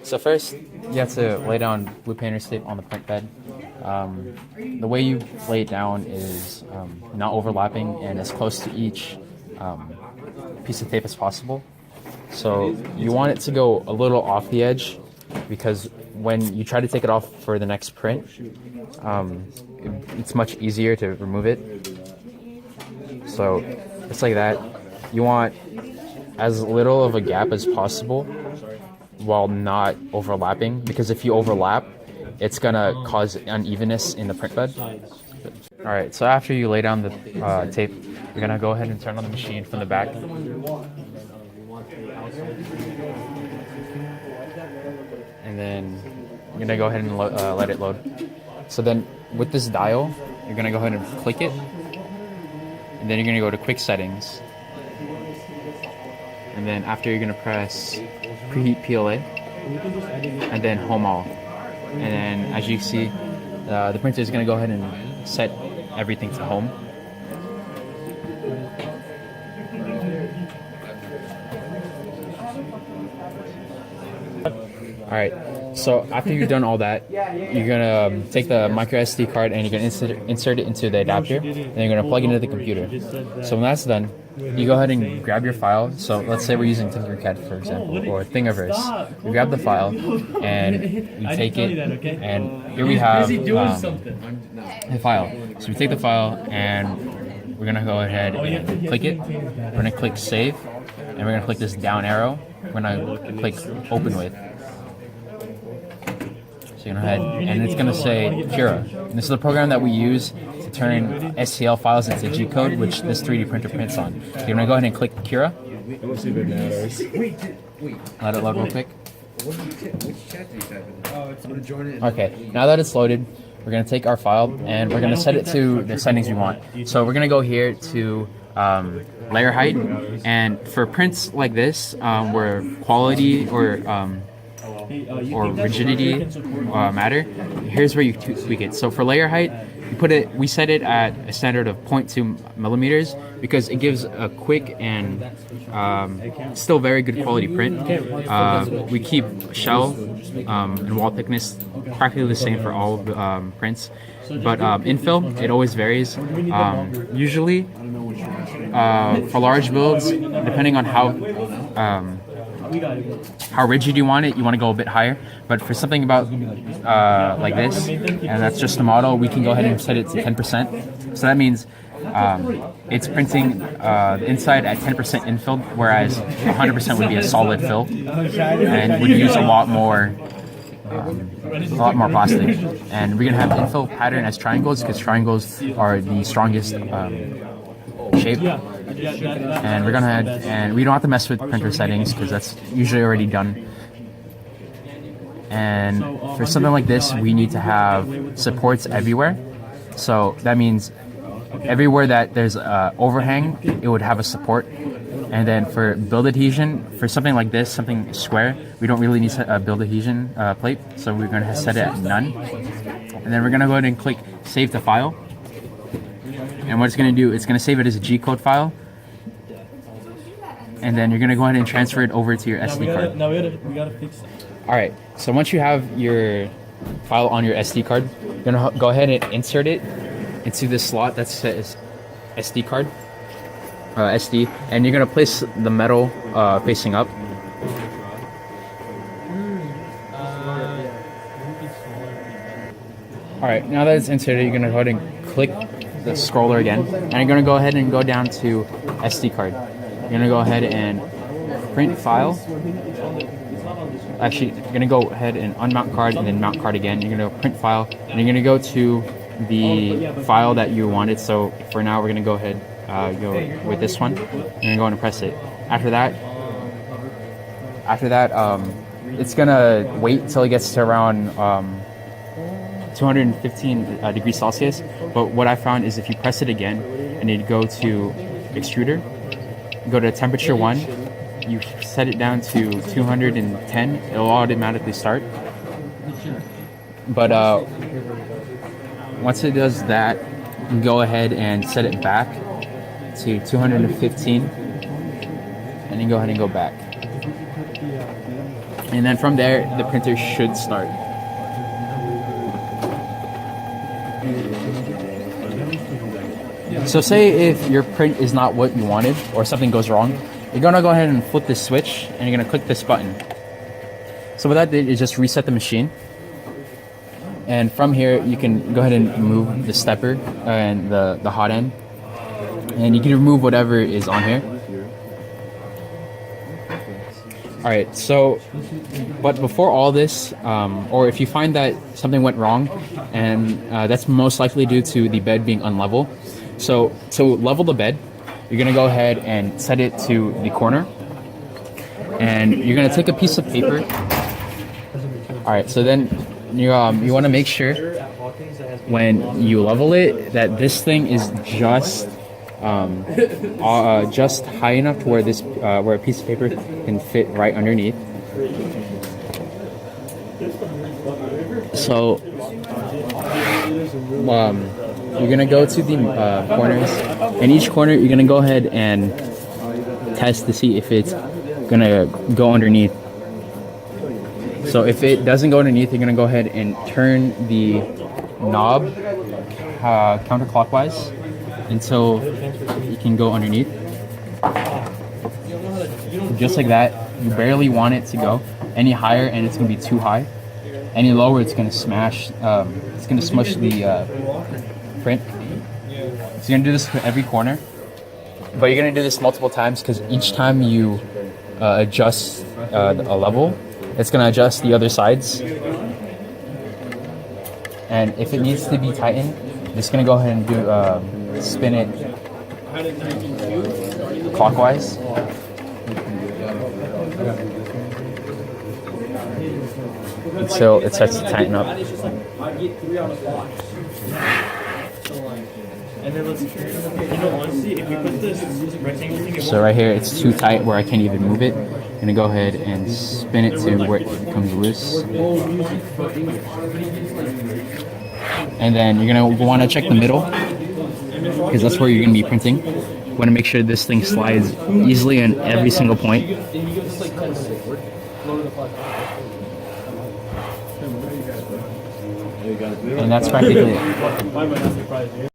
So first, you have to lay down blue painter's tape on the print bed. The way you lay it down is not overlapping and as close to each piece of tape as possible. So you want it to go a little off the edge because when you try to take it off for the next print, it's much easier to remove it. So it's like that. You want as little of a gap as possible while not overlapping, because if you overlap, it's gonna cause unevenness in the print bed. All right, so after you lay down the tape, you're gonna go ahead and turn on the machine from the back. And then you're gonna go ahead and let it load. So then with this dial, you're gonna go ahead and click it. And then you're gonna go to quick settings. And then after, you're gonna press preheat PLA and then home all. And then as you see, the printer is gonna go ahead and set everything to home. All right, so after you've done all that, you're gonna take the micro SD card and you're gonna insert it into the adapter, and you're gonna plug it into the computer. So when that's done, you go ahead and grab your file. So let's say we're using Tinkercad, for example, or Thingiverse. You grab the file and you take it, and here we have the file. So we take the file and we're gonna go ahead and click it. We're gonna click save, and we're gonna click this down arrow. We're gonna click open with. So you're gonna go ahead, and it's gonna say Cura. And this is the program that we use to turn STL files into G code, which this 3D printer prints on. So you're gonna go ahead and click Cura. Let it load real quick. Okay, now that it's loaded, we're gonna take our file and we're gonna set it to the settings we want. So we're gonna go here to layer height, and for prints like this, where quality or rigidity matter, here's where you tweak it. So for layer height, we set it at a standard of 0.2 millimeters because it gives a quick and still very good quality print. We keep shell and wall thickness practically the same for all of the prints, but infill, it always varies. Usually for large builds, depending on how rigid you want it, you want to go a bit higher. But for something about like this, and that's just a model, we can go ahead and set it to 10%. So that means it's printing the inside at 10% infilled, whereas 100% would be a solid fill, and would use a lot more plastic. And we're gonna have infill pattern as triangles because triangles are the strongest shape. And we're gonna add, and we don't have to mess with printer settings because that's usually already done. And for something like this, we need to have supports everywhere. So that means everywhere that there's a overhang, it would have a support. And then for build adhesion, for something like this, something square, we don't really need a build adhesion plate. So we're gonna set it at none. And then we're gonna go ahead and click save to file. And what it's gonna do, it's gonna save it as a G code file. And then you're gonna go ahead and transfer it over to your SD card. We gotta fix it. All right, so once you have your file on your SD card, you're gonna go ahead and insert it into this slot that says SD card, SD, and you're gonna place the metal facing up. All right, now that it's inserted, you're gonna go ahead and click the scroller again, and you're gonna go ahead and go down to SD card. You're gonna go ahead and print file. Actually, you're gonna go ahead and unmount card and then mount card again. You're gonna go print file, and you're gonna go to the file that you wanted. So for now, we're gonna go ahead go with this one. You're gonna go ahead and press it. After that, it's gonna wait till it gets to around 215 degrees Celsius. But what I found is if you press it again and you go to extruder, go to temperature 1, you set it down to 210, it'll automatically start. But once it does that, you can go ahead and set it back to 215, and then go ahead and go back. And then from there, the printer should start. So say if your print is not what you wanted or something goes wrong, you're gonna go ahead and flip this switch and you're gonna click this button. So what that did is just reset the machine. And from here, you can go ahead and remove the stepper and the hot end. And you can remove whatever is on here. Alright, so, but before all this, or if you find that something went wrong, and that's most likely due to the bed being unlevel. So to level the bed, you're gonna go ahead and set it to the corner. And you're gonna take a piece of paper. Alright, so then you wanna make sure when you level it that this thing is just high enough to where where a piece of paper can fit right underneath. So you're gonna go to the corners, and each corner you're gonna go ahead and test to see if it's gonna go underneath. So if it doesn't go underneath, you're gonna go ahead and turn the knob counterclockwise until you can go underneath. Just like that. You barely want it to go any higher and it's gonna be too high. Any lower, it's gonna smash, it's gonna smush the print. So you're gonna do this for every corner, but you're gonna do this multiple times because each time you adjust a level, it's gonna adjust the other sides. And if it needs to be tightened, just gonna go ahead and do spin it clockwise. Until it starts to tighten up. So right here, it's too tight where I can't even move it. I'm gonna go ahead and spin it to where it becomes loose. And then you're gonna want to check the middle, because that's where you're gonna be printing. You want to make sure this thing slides easily in every single point. And that's practically it.